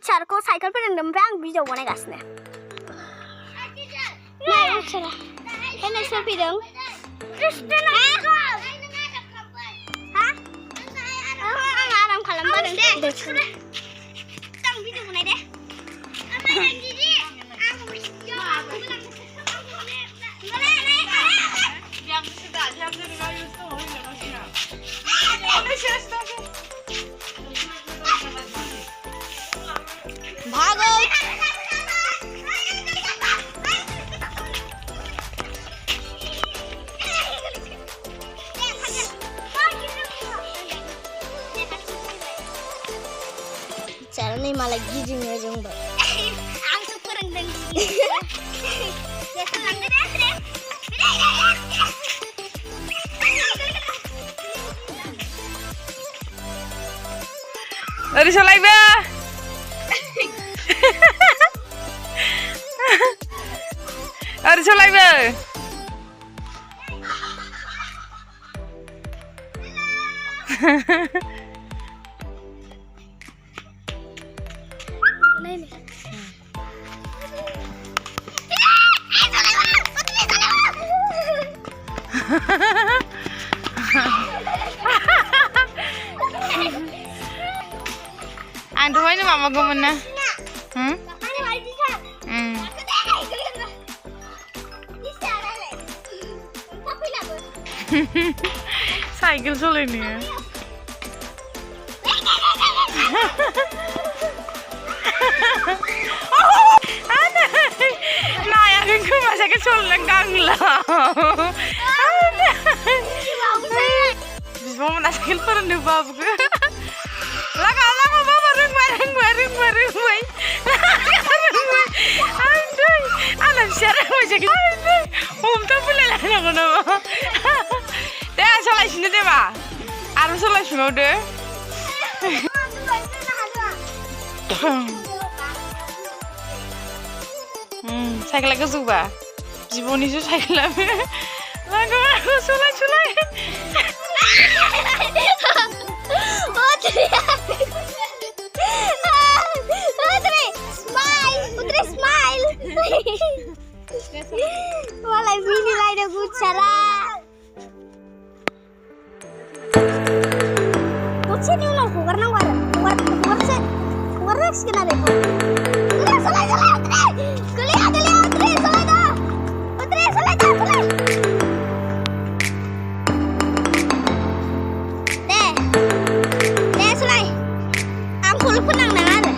गुच्छारखौ cycle फोरोंदों ओमफ्राय आं भिडिअ बानायगासिनो नै सोर फैदों आं आराम खालामबादों दे आं भिडिअ बनाय दे भागो cara nih malah giginya jomba langsung kurang dan gigi ya senang deh Dari solai ba Dari solai ba Aduh ini mama gue mana? Cycle soalnya ini ya. Nah yang gue masa kecil lengkang lah. Bisa mau nasikil pernah di babukwo. Laka bareng boy. Aduh, alam siaran macam gitu. Tak boleh lah nak nama. Deh, salah sini deh ba. Arum salah sini deh. Cycle lagi suka. Jiboni tu cycle lagi. Lagu sulai. Putri smile. Walai bini lah ada gucara. Kucing ni ulang kuar nang kuar sih kena deh. Udah selai Putri. Kuliah Putri selai dah. Putri selai. Deh selai. Ampul penang nang ada.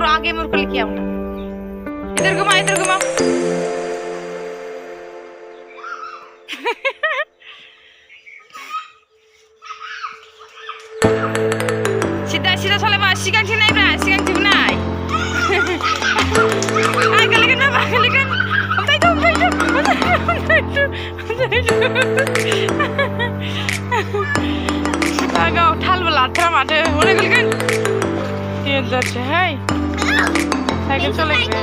आगे मोर को लेके आओ ना। इधर घुमा इधर घुमा। सीधा सीधा चले बा सिगां थि नाय ब्रा सिगां थि नाय। आय गलगन बा गलगन। ओमफ्राय तो गाव थाल लाथ्रा माथो हने गलगन। ये जाते है साइकिल चले गए।